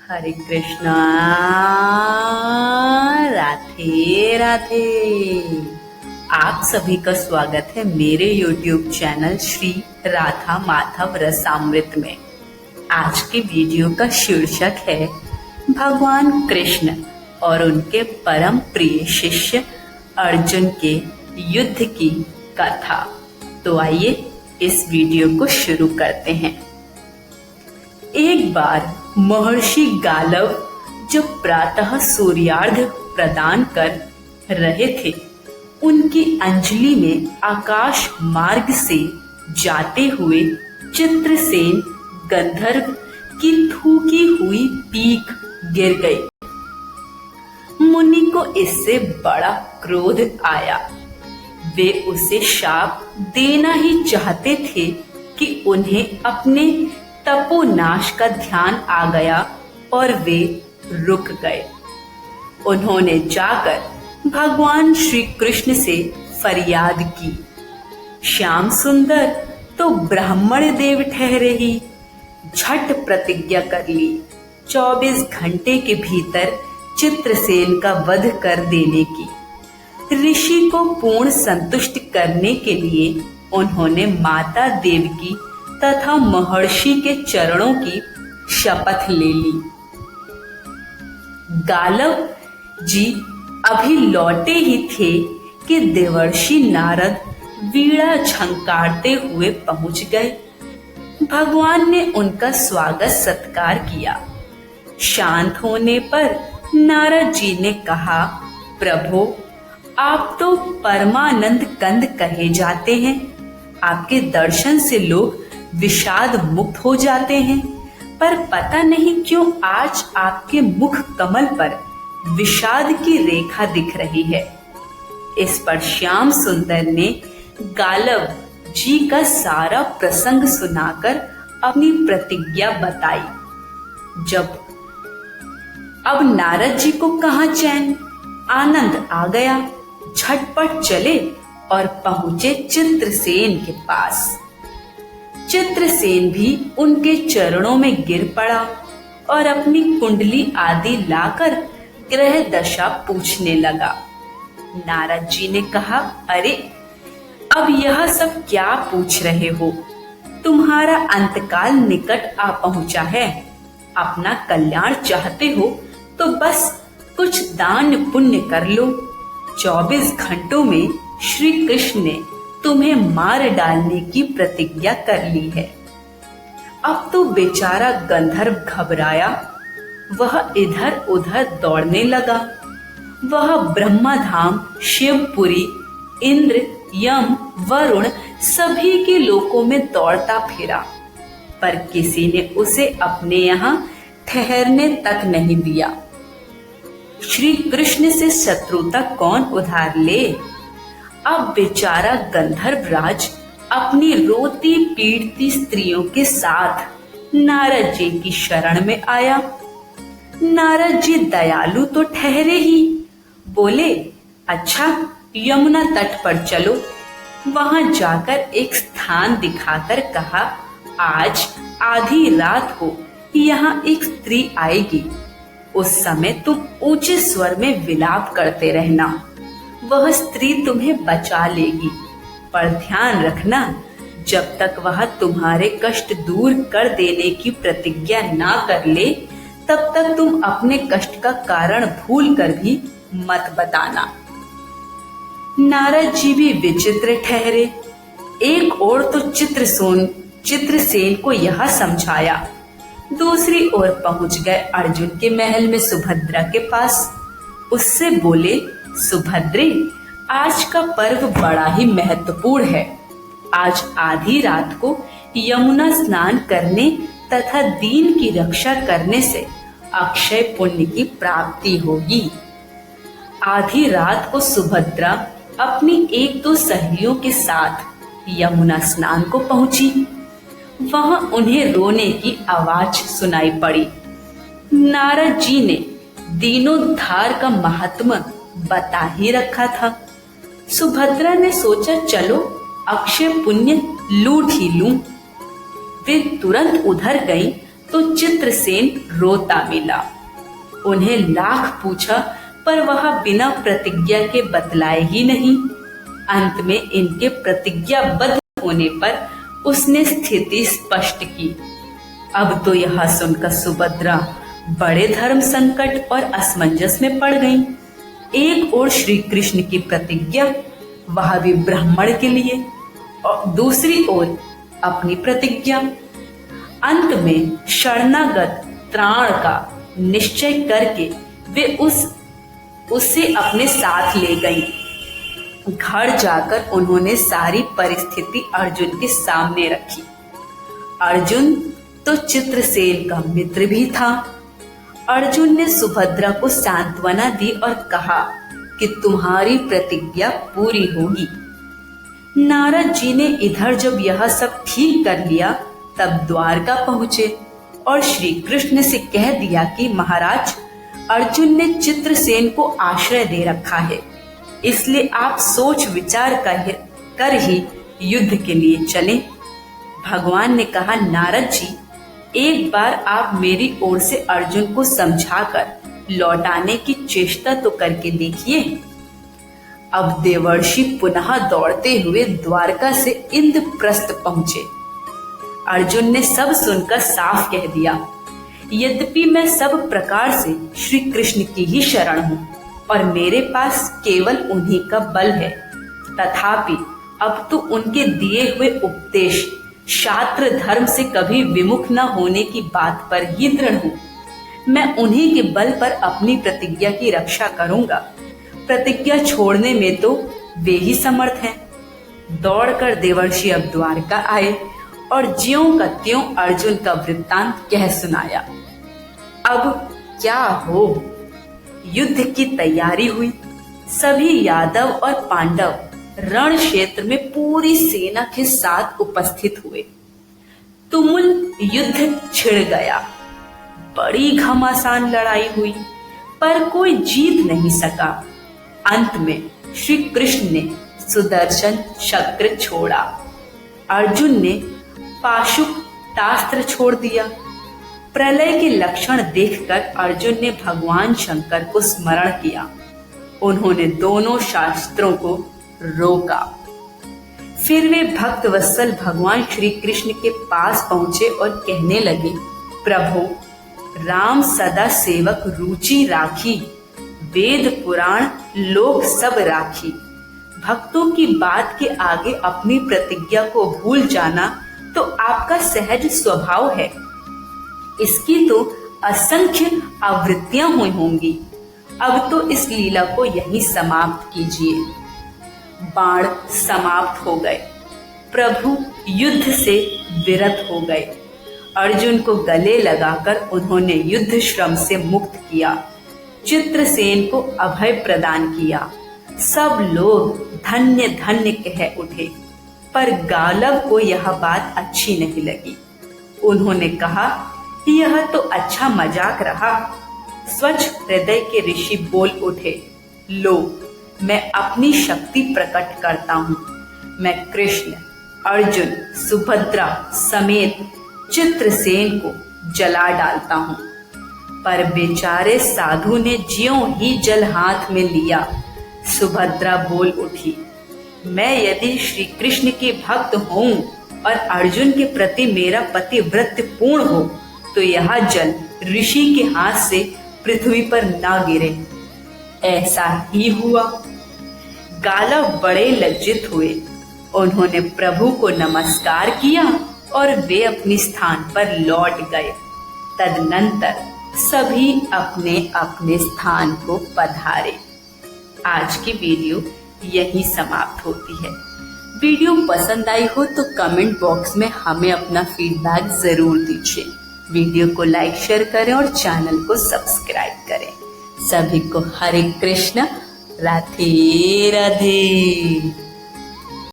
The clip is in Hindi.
हरे कृष्णा। राधे राधे। आप सभी का स्वागत है मेरे YouTube चैनल श्री राधा माधव रसामृत में। आज के वीडियो का शीर्षक है भगवान कृष्ण और उनके परम प्रिय शिष्य अर्जुन के युद्ध की कथा। तो आइए इस वीडियो को शुरू करते हैं। एक बार महर्षि गालव जब प्रातः सूर्यार्घ्य प्रदान कर रहे थे, उनकी अंजलि में आकाश मार्ग से जाते हुए चित्रसेन गंधर्व की थूकी हुई पीक गिर गई। मुनि को इससे बड़ा क्रोध आया। वे उसे शाप देना ही चाहते थे कि उन्हें अपने तपोनाश का ध्यान आ गया और वे रुक गए। उन्होंने जाकर भगवान श्री कृष्ण से फरियाद की, श्याम सुंदर तो ब्राह्मण देव ठहरे ही, झट प्रतिज्ञा कर ली 24 घंटे के भीतर चित्रसेन का वध कर देने की। ऋषि को पूर्ण संतुष्ट करने के लिए उन्होंने माता देवकी तथा महर्षि के चरणों की शपथ ले ली। गालव जी अभी लौटे ही थे कि देवर्षि नारद वीणा झंकारते हुए पहुंच गए। भगवान ने उनका स्वागत सत्कार किया। शांत होने पर नारद जी ने कहा, प्रभु आप तो परमानंद कंद कहे जाते हैं। आपके दर्शन से लोग विषाद मुक्त हो जाते हैं, पर पता नहीं क्यों आज आपके मुख कमल पर विषाद की रेखा दिख रही है। इस पर श्याम सुंदर ने गालव जी का सारा प्रसंग सुनाकर अपनी प्रतिज्ञा बताई। अब नारद जी को कहाँ चैन, आनंद आ गया। झटपट चले और पहुंचे चित्रसेन के पास। चित्रसेन भी उनके चरणों में गिर पड़ा और अपनी कुंडली आदि लाकर ग्रह दशा पूछने लगा। नारद जी ने कहा, अरे अब यह सब क्या पूछ रहे हो? तुम्हारा अंतकाल निकट आ पहुंचा है। अपना कल्याण चाहते हो तो बस कुछ दान पुण्य कर लो। 24 घंटों में श्री कृष्ण ने तुम्हें मार डालने की प्रतिज्ञा कर ली है। अब तो बेचारा गंधर्व घबराया। वह इधर उधर दौड़ने लगा। वह ब्रह्मधाम, शिवपुरी, इंद्र, यम, वरुण सभी के लोकों में दौड़ता फिरा, पर किसी ने उसे अपने यहाँ ठहरने तक नहीं दिया। श्री कृष्ण से शत्रुता कौन उधार ले? अब बेचारा गंधर्व राज अपनी रोती पीड़ती स्त्रियों के साथ नारद जी की शरण में आया। नारद जी दयालु तो ठहरे ही, बोले, अच्छा यमुना तट पर चलो। वहां जाकर एक स्थान दिखाकर कहा, आज आधी रात को यहाँ एक स्त्री आएगी। उस समय तुम ऊंचे स्वर में विलाप करते रहना। वह स्त्री तुम्हें बचा लेगी, पर ध्यान रखना, जब तक वह तुम्हारे कष्ट दूर कर देने की प्रतिज्ञा ना कर ले, तब तक तुम अपने कष्ट का कारण भूल कर भी मत बताना। नारद जी भी विचित्र ठहरे। एक ओर तो चित्रसेन को यह समझाया, दूसरी ओर पहुंच गए अर्जुन के महल में सुभद्रा के पास। उससे बोले, सुभद्रे, आज का पर्व बड़ा ही महत्वपूर्ण है। आज आधी रात को यमुना स्नान करने तथा दीन की रक्षा करने से अक्षय पुण्य की प्राप्ति होगी। आधी रात को सुभद्रा अपनी 1-2 सहेलियों के साथ यमुना स्नान को पहुंची। वहां उन्हें रोने की आवाज सुनाई पड़ी। नारद जी ने दीनोद्धार का महात्मा बता ही रखा था। सुभद्रा ने सोचा, चलो अक्षय पुण्य लूट ही लूं। वे तुरंत उधर गई तो चित्रसेन रोता मिला। उन्हें लाख पूछा पर वह बिना प्रतिज्ञा के बतलाए ही नहीं। अंत में इनके प्रतिज्ञाबद्ध होने पर उसने स्थिति स्पष्ट की। अब तो यह सुनकर सुभद्रा बड़े धर्म संकट और असमंजस में पड़ गईं। एक ओर श्री कृष्ण की प्रतिज्ञा, वह भी ब्राह्मण के लिए, और दूसरी ओर अपनी प्रतिज्ञा। अंत में शरणागत त्राण का निश्चय करके वे उसे अपने साथ ले गई। घर जाकर उन्होंने सारी परिस्थिति अर्जुन के सामने रखी। अर्जुन तो चित्रसेन का मित्र भी था। अर्जुन ने सुभद्रा को सांत्वना दी और कहा कि तुम्हारी प्रतिज्ञा पूरी होगी। नारद जी ने इधर जब यह सब ठीक कर लिया तब द्वारका पहुंचे और श्री कृष्ण से कह दिया कि महाराज, अर्जुन ने चित्रसेन को आश्रय दे रखा है, इसलिए आप सोच विचार कर ही युद्ध के लिए चलें। भगवान ने कहा, नारद जी, एक बार आप मेरी ओर से अर्जुन को समझाकर लौटाने की चेष्टा तो करके देखिए। अब देवर्षि पुनः दौड़ते हुए द्वारका से इंद्रप्रस्थ पहुंचे। अर्जुन ने सब सुनकर साफ कह दिया, यद्यपि मैं सब प्रकार से श्री कृष्ण की ही शरण हूँ और मेरे पास केवल उन्हीं का बल है, तथापि अब तो उनके दिए हुए उपदेश शास्त्र धर्म से कभी विमुख न होने की बात पर ही दृढ़ हूँ। मैं उन्हीं के बल पर अपनी प्रतिज्ञा की रक्षा करूंगा। प्रतिज्ञा छोड़ने में तो वे ही समर्थ हैं। दौड़कर देवर्षि अब द्वारका आए और ज्यों का त्यों अर्जुन का वृत्तांत कह सुनाया। अब क्या हो, युद्ध की तैयारी हुई। सभी यादव और पांडव रण क्षेत्र में पूरी सेना के साथ उपस्थित हुए। तुमुल युद्ध छिड़ गया। बड़ी घमासान लड़ाई हुई पर कोई जीत नहीं सका। अंत में श्री कृष्ण ने सुदर्शन चक्र छोड़ा, अर्जुन ने पाशुपतास्त्र छोड़ दिया। प्रलय के लक्षण देखकर अर्जुन ने भगवान शंकर को स्मरण किया। उन्होंने दोनों शास्त्रों को रोका। फिर वे भक्त वत्सल भगवान श्री कृष्ण के पास पहुंचे और कहने लगे, प्रभु, राम सदा सेवक रुचि राखी, वेद पुराण लोक सब राखी। भक्तों की बात के आगे अपनी प्रतिज्ञा को भूल जाना तो आपका सहज स्वभाव है। इसकी तो असंख्य आवृत्तियां हुई होंगी। अब तो इस लीला को यहीं समाप्त कीजिए। बाण समाप्त हो गए। प्रभु युद्ध से विरत हो गए। अर्जुन को गले लगाकर उन्होंने युद्ध श्रम से मुक्त किया। चित्रसेन को अभय प्रदान किया। सब लोग धन्य धन्य कह उठे, पर गालव को यह बात अच्छी नहीं लगी। उन्होंने कहा, यह तो अच्छा मजाक रहा। स्वच्छ हृदय के ऋषि बोल उठे, लो, मैं अपनी शक्ति प्रकट करता हूँ। मैं कृष्ण, अर्जुन, सुभद्रा समेत चित्रसेन को जला डालता हूँ। पर बेचारे साधु ने ज्यों ही जल हाथ में लिया, सुभद्रा बोल उठी, मैं यदि श्री कृष्ण के भक्त हूँ और अर्जुन के प्रति मेरा पतिव्रत पूर्ण हो तो यह जल ऋषि के हाथ से पृथ्वी पर ना गिरे। ऐसा ही हुआ। गालव बड़े लज्जित हुए। उन्होंने प्रभु को नमस्कार किया और वे अपने स्थान पर लौट गए। तदनंतर सभी अपने अपने स्थान को पधारे। आज की वीडियो यहीं समाप्त होती है। वीडियो पसंद आई हो तो कमेंट बॉक्स में हमें अपना फीडबैक जरूर दीजिए। वीडियो को लाइक शेयर करें और चैनल को सब्सक्राइब करें। सभी को हरे कृष्ण, राधे राधे।